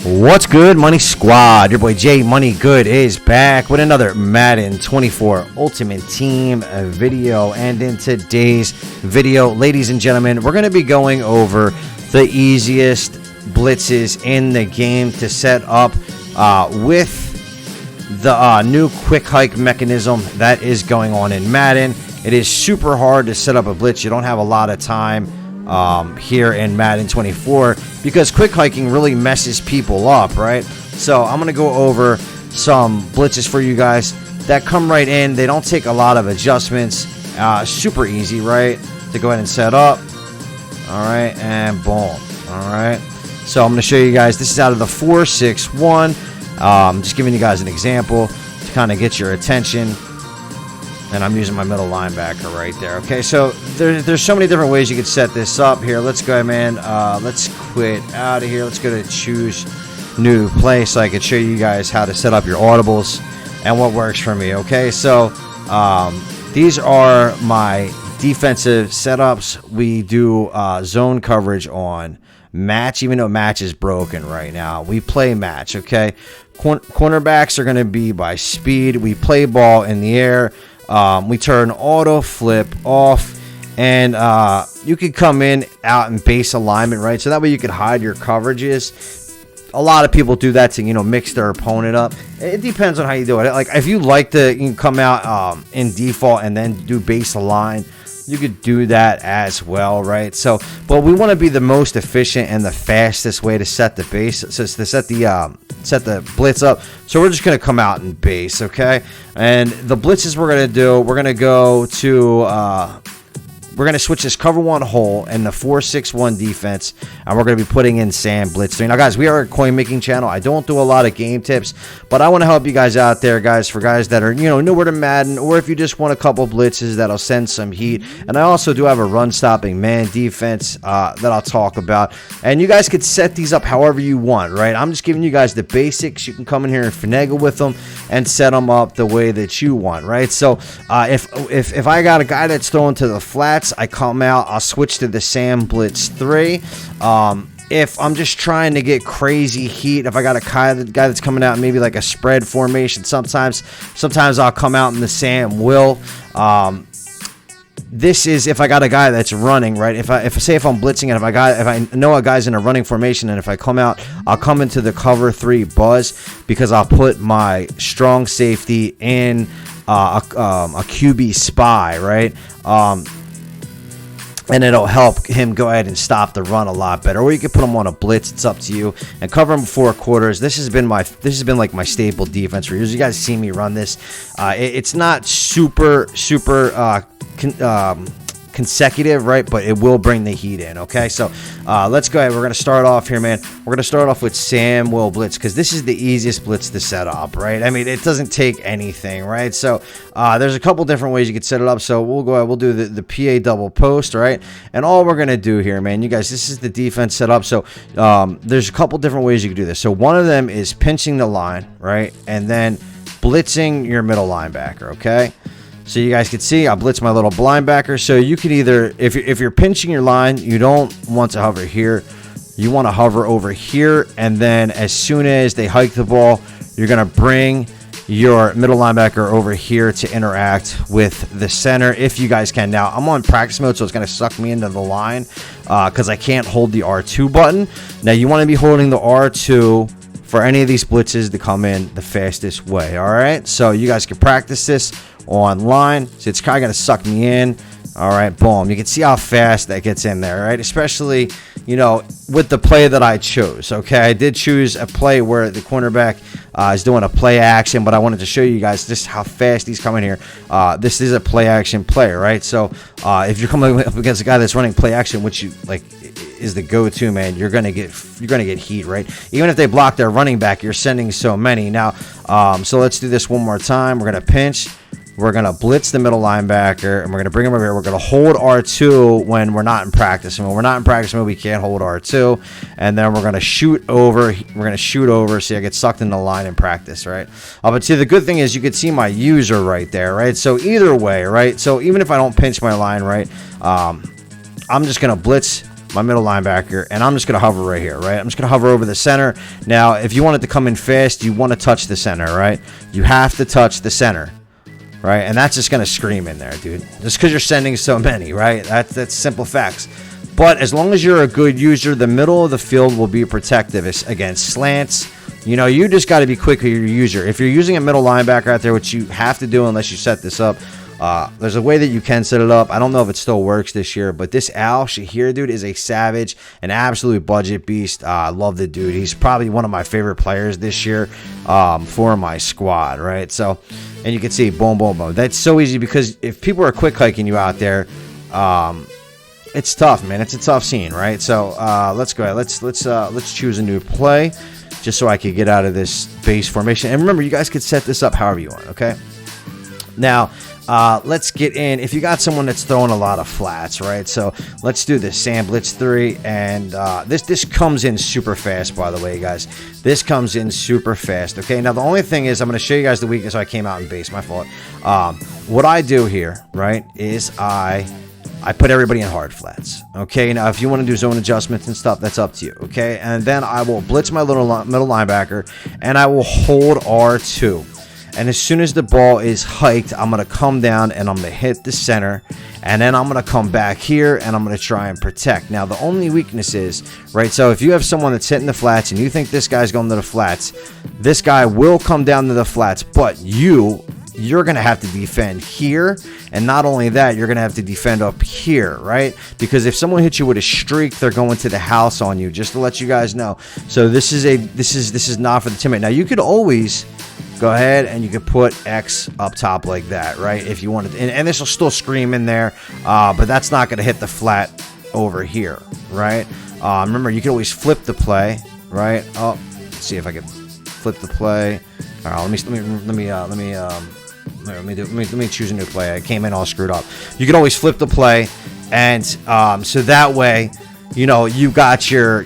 What's good, Money Squad? Your boy Jay Money Good is back with another Madden 24 Ultimate Team video. And in today's video, ladies and gentlemen, we're going to be going over the easiest blitzes in the game to set up with the new quick hike mechanism that is going on in Madden. It is super hard to set up a blitz. You don't have a lot of time here in Madden 24 because quick hiking really messes people up, right? So I'm gonna go over some blitzes for you guys that come right in. They don't take a lot of adjustments. Super easy, right, to go ahead and set up. All right, and boom. All right, so I'm gonna show you guys. This is out of the 4-6-1. Just giving you guys an example to kind of get your attention. And I'm using my middle linebacker right there. Okay, so there's so many different ways you could set this up here. Let's go, man. Let's quit out of here. Let's go to choose new play so I can show you guys how to set up your audibles and what works for me. Okay, so these are my defensive setups. We do zone coverage on match, even though match is broken right now. We play match, okay? Cornerbacks are going to be by speed. We play ball in the air. We turn auto flip off, and you could come in out in base alignment, right? So that way you could hide your coverages. A lot of people do that to, you know, mix their opponent up. It depends on how you do it. Like if you like to, you can come out in default and then do base align. You could do that as well, right? So, but we want to be the most efficient and the fastest way to set the base, so to set the blitz up. So we're just going to come out in base, okay? And the blitzes we're going to do, we're going to go to we're going to switch this cover one hole and the 4-6-1 defense, and we're going to be putting in Sam Blitz 3. Now, guys, we are a coin making channel. I don't do a lot of game tips, but I want to help you guys out there, guys, for guys that are, you know, newer to Madden, or if you just want a couple blitzes that'll send some heat. And I also do have a run-stopping man defense that I'll talk about. And you guys could set these up however you want, right? I'm just giving you guys the basics. You can come in here and finagle with them and set them up the way that you want, right? So if I got a guy that's throwing to the flats, I come out, I'll switch to the Sam Blitz 3. If I'm just trying to get crazy heat, if I got a guy that's coming out maybe like a spread formation, sometimes I'll come out in the Sam Will. This is if I got a guy that's running, right? If I'm blitzing and if I know a guy's in a running formation, and if I come out, I'll come into the cover 3 buzz, because I'll put my strong safety in a QB spy, right? And it'll help him go ahead and stop the run a lot better. Or you can put him on a blitz. It's up to you. And cover him 4 quarters. This has been like my staple defense for years. You guys see me run this. It's not super consecutive, right? But it will bring the heat in. Okay, so let's go ahead. We're gonna start off here, man. We're gonna start off with Sam Will Blitz, because this is the easiest blitz to set up, right? I mean, it doesn't take anything, right? So there's a couple different ways you could set it up. So we'll go ahead, we'll do the PA double post, right? And all we're gonna do here, man, you guys, this is the defense set up. So there's a couple different ways you can do this. So one of them is pinching the line, right? And then blitzing your middle linebacker, okay? So you guys can see I blitz my little linebacker. So you can either, if you're pinching your line, you don't want to hover here. You want to hover over here, and then as soon as they hike the ball, you're going to bring your middle linebacker over here to interact with the center, if you guys can. Now, I'm on practice mode, so it's going to suck me into the line because I can't hold the R2 button. Now, you want to be holding the R2 for any of these blitzes to come in the fastest way, all right? So you guys can practice this online. So it's kind of going to suck me in. All right, boom. You can see how fast that gets in there, right? Especially, you know, with the play that I chose, okay? I did choose a play where the cornerback is doing a play action, but I wanted to show you guys just how fast he's coming here. This is a play action play, right? So if you're coming up against a guy that's running play action, which you like is the go-to, man, you're gonna get heat, right? Even if they block their running back, you're sending so many. Now, so let's do this one more time. We're gonna pinch. We're going to blitz the middle linebacker, and we're going to bring him over here. We're going to hold R2 when we're not in practice. And when we're not in practice mode, we can't hold R2. And then we're going to shoot over. We're going to shoot over so I get sucked in the line in practice, right? But see, the good thing is you can see my user right there, right? So either way, right? So even if I don't pinch my line, right, I'm just going to blitz my middle linebacker, and I'm just going to hover right here, right? I'm just going to hover over the center. Now, if you want it to come in fast, you want to touch the center, right? You have to touch the center, right? And that's just going to scream in there, dude. Just because you're sending so many, right? That's simple facts. But as long as you're a good user, the middle of the field will be protective against slants. You know, you just got to be quick with your user. If you're using a middle linebacker out there, which you have to do unless you set this up, there's a way that you can set it up. I don't know if it still works this year, but this Al Shahir, dude, is a savage, an absolute budget beast. I love the dude. He's probably one of my favorite players this year for my squad, right? So, and you can see, boom, boom, boom. That's so easy because if people are quick hiking you out there, it's tough, man. It's a tough scene, right? So let's go ahead. Let's choose a new play, just so I could get out of this base formation. And remember, you guys could set this up however you want. Okay. Now, let's get in. If you got someone that's throwing a lot of flats, right? So let's do this Sam Blitz 3, and this comes in super fast, by the way, guys. This comes in super fast. Okay. Now the only thing is, I'm going to show you guys the weakness. So I came out in base. My fault. What I do here, right, is I put everybody in hard flats. Okay. Now, if you want to do zone adjustments and stuff, that's up to you. Okay. And then I will blitz my middle linebacker, and I will hold R2. And as soon as the ball is hiked, I'm going to come down and I'm going to hit the center. And then I'm going to come back here and I'm going to try and protect. Now, the only weakness is, right, so if you have someone that's hitting the flats and you think this guy's going to the flats, this guy will come down to the flats, but you're going to have to defend here. And not only that, you're going to have to defend up here, right? Because if someone hits you with a streak, they're going to the house on you, just to let you guys know. So this is not for the teammate. Now, you could always go ahead and you could put X up top like that, right? If you wanted, and this will still scream in there, but that's not going to hit the flat over here, right? Remember, you can always flip the play, right? Oh, let's see if I can flip the play. All right, let me choose a new play. I came in all screwed up. You can always flip the play, and so that way, you know, you got your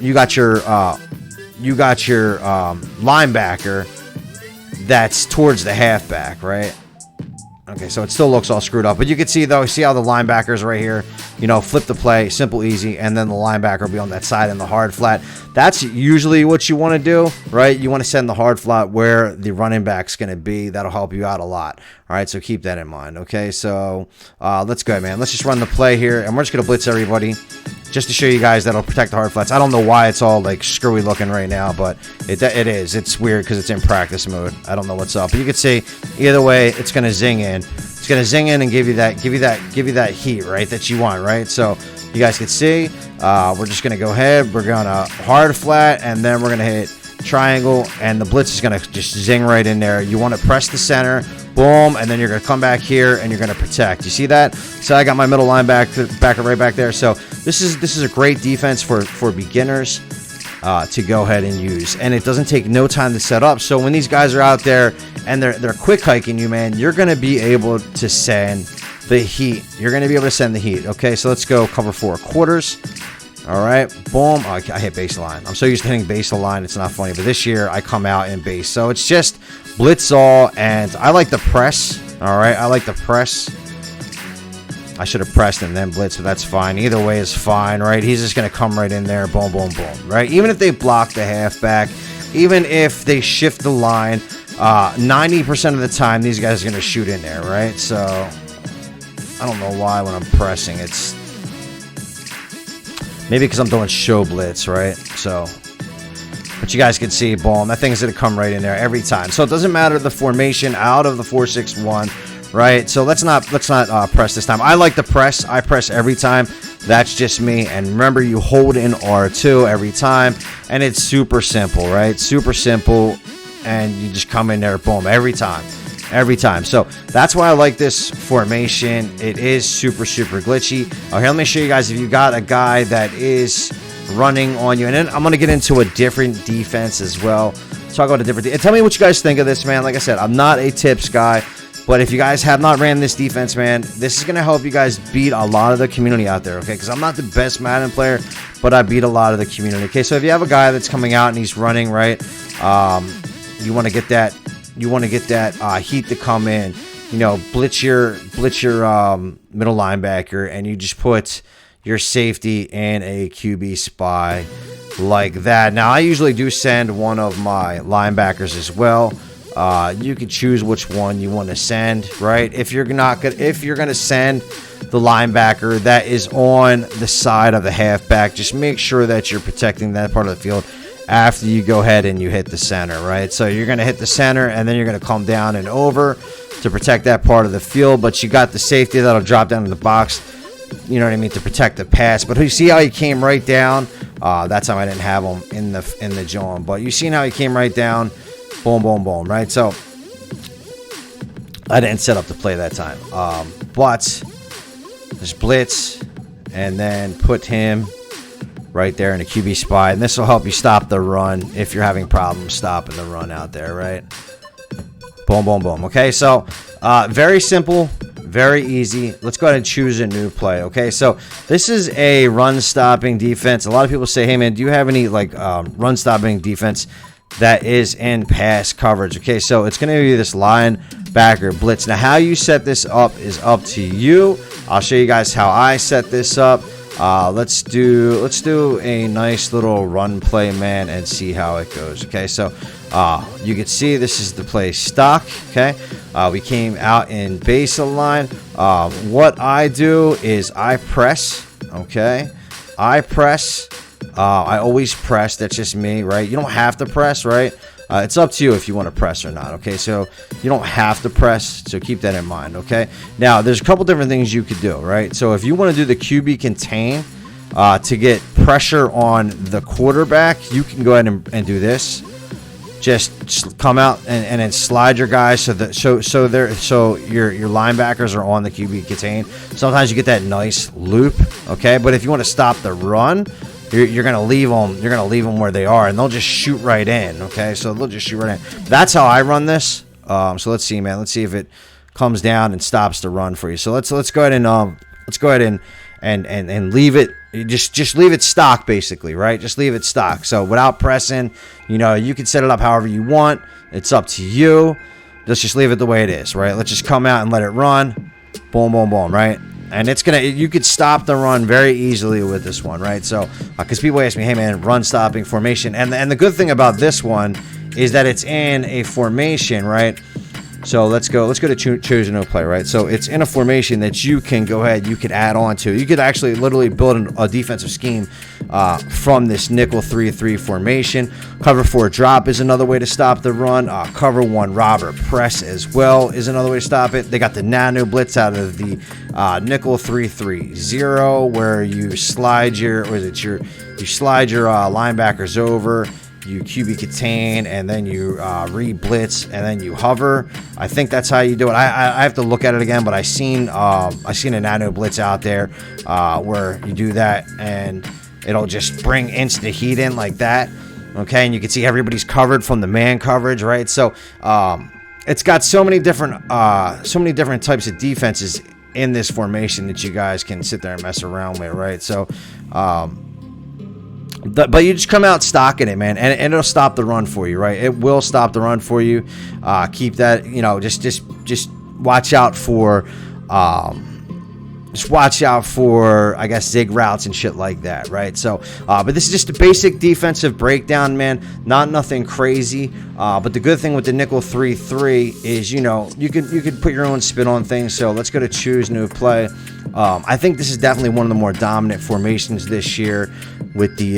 linebacker that's towards the halfback, right? Okay, so it still looks all screwed up, but you can see though, see how the linebacker's right here, you know, flip the play, simple, easy, and then the linebacker will be on that side in the hard flat. That's usually what you want to do, right? You want to send the hard flat where the running back's going to be. That'll help you out a lot. All right, so keep that in mind. Okay, so let's go, man. Let's just run the play here, and we're just going to blitz everybody just to show you guys that'll protect the hard flats. I don't know why it's all like screwy looking right now, but it is. It's weird because it's in practice mode. I don't know what's up, but you can see either way, it's going to zing in. It's going to zing in and give you that heat, right, that you want, right? So you guys can see, we're just going to go ahead. We're going to hard flat, and then we're going to hit triangle, and the blitz is going to just zing right in there. You want to press the center, boom, and then you're going to come back here and you're going to protect. You see that? So I got my middle linebacker right back there. So this is a great defense for beginners to go ahead and use, and it doesn't take no time to set up. So when these guys are out there and they're quick hiking you, man, you're going to be able to send the heat. You're going to be able to send the heat. Okay, so let's go cover 4 quarters. All right, boom. Oh, I hit baseline. I'm so used to hitting baseline, it's not funny. But this year, I come out in base. So it's just blitz all, and I like the press. All right, I like the press. I should have pressed and then blitz, but that's fine. Either way is fine, right? He's just going to come right in there, boom, boom, boom, right? Even if they block the halfback, even if they shift the line, 90% of the time, these guys are going to shoot in there, right? So I don't know why when I'm pressing, it's maybe because I'm doing show blitz, right? So, but you guys can see, boom, that thing's going to come right in there every time. So it doesn't matter the formation out of the 4-6-1, right? So let's not press this time. I like the press. I press every time. That's just me. And remember, you hold in R2 every time, and it's super simple, right? Super simple, and you just come in there, boom, every time. Every time. So that's why I like this formation. It is super glitchy. Okay, let me show you guys if you got a guy that is running on you, and then I'm going to get into a different defense as well. Talk about a different and tell me what you guys think of this, man. Like I said, I'm not a tips guy, but if you guys have not ran this defense, man, this is going to help you guys beat a lot of the community out there, okay? Because I'm not the best Madden player, but I beat a lot of the community. Okay, so if you have a guy that's coming out and he's running, right, you want to get that heat to come in, you know, blitz your middle linebacker, and you just put, your safety in a QB spy like that. Now, I usually do send one of my linebackers as well. You can choose which one you want to send, right? If you're gonna send the linebacker that is on the side of the halfback, just make sure that you're protecting that part of the field after you go ahead and you hit the center, right? So you're gonna hit the center, and then you're gonna come down and over to protect that part of the field. But you got the safety that'll drop down in the box, you know what I mean, to protect the pass. But you see how he came right down? That's how I didn't have him in the zone. But you seen how he came right down? Boom, boom, boom, right? So I didn't set up the play that time. But just blitz and then put him right there in a QB spy, and this will help you stop the run if you're having problems stopping the run out there, right? Boom, boom, boom. Okay, so very simple, very easy. Let's go ahead and choose a new play. Okay, so this is a run stopping defense. A lot of people say, hey man, do you have any like run stopping defense that is in pass coverage? Okay, so it's going to be this linebacker blitz. Now, how you set this up is up to you. I'll show you guys how I set this up. Let's do a nice little run play, man, and see how it goes. Okay, so you can see this is the play stock. Okay, we came out in baseline. What I do is I press. Okay, I press. I always press. That's just me, right? You don't have to press, right? It's up to you if you want to press or not, okay? So you don't have to press, so keep that in mind, okay? Now, there's a couple different things you could do, right? So if you want to do the QB contain to get pressure on the quarterback, you can go ahead and do this. Just come out and then slide your guys so your linebackers are on the QB contain. Sometimes you get that nice loop, okay? But if you want to stop the run, you're gonna leave them. You're gonna leave them where they are, and they'll just shoot right in. Okay, so they'll just shoot right in. That's how I run this. So let's see, man. Let's see if it comes down and stops the run for you. So let's go ahead and leave it. Just leave it stock, basically, right? Just leave it stock. So without pressing, you know, you can set it up however you want. It's up to you. Let's just leave it the way it is, right? Let's just come out and let it run. Boom, boom, boom, right? And you could stop the run very easily with this one, right? So, because people ask me, hey man, run stopping formation. And the good thing about this one is that it's in a formation, right? So let's go to choose a new play, right? So it's in a formation that you can go ahead, you could add on to. You could actually literally build a defensive scheme from this nickel 3-3 formation. Cover 4 drop is another way to stop the run. Cover 1 robber press as well is another way to stop it. They got the nano blitz out of the nickel 3-3-0, where you slide your linebackers over. You QB contain, and then you re-blitz, and then you hover. I think that's how you do it. I have to look at it again, but I seen a nano blitz out there where you do that, and it'll just bring instant heat in like that. Okay, and you can see everybody's covered from the man coverage, right? So it's got so many different types of defenses in this formation that you guys can sit there and mess around with, right? So but you just come out stocking it, man, and it'll stop the run for you, right? It will stop the run for you. Keep that, you know, just watch out for I guess zig routes and shit like that, right? So but this is just a basic defensive breakdown, man. Nothing crazy, but the good thing with the nickel 3-3 is, you know, you could put your own spin on things. So let's go to choose new play. I think this is definitely one of the more dominant formations this year with the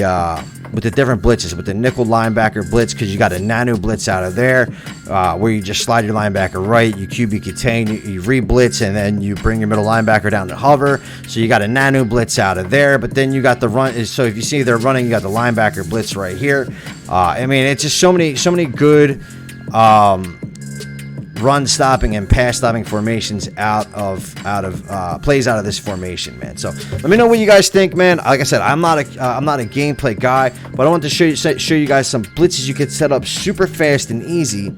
different blitzes, with the nickel linebacker blitz, because you got a nano blitz out of there where you just slide your linebacker right, you QB contain, you re-blitz, and then you bring your middle linebacker down to hover. So you got a nano blitz out of there, but then you got the run. So if you see they're running, you got the linebacker blitz right here. I mean, it's just so many good run stopping and pass stopping formations out of plays out of this formation, man. So let me know what you guys think, man. Like I said, I'm not a gameplay guy, but I want to show you guys some blitzes you can set up super fast and easy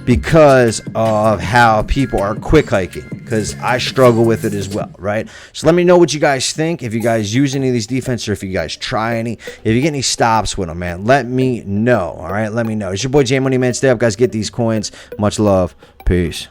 because of how people are quick hiking, because I struggle with it as well, right? So let me know what you guys think. If you guys use any of these defenses, or if you guys try any, if you get any stops with them, man, let me know. All right, let me know. It's your boy J Money, man. Stay up, guys. Get these coins. Much love. Peace.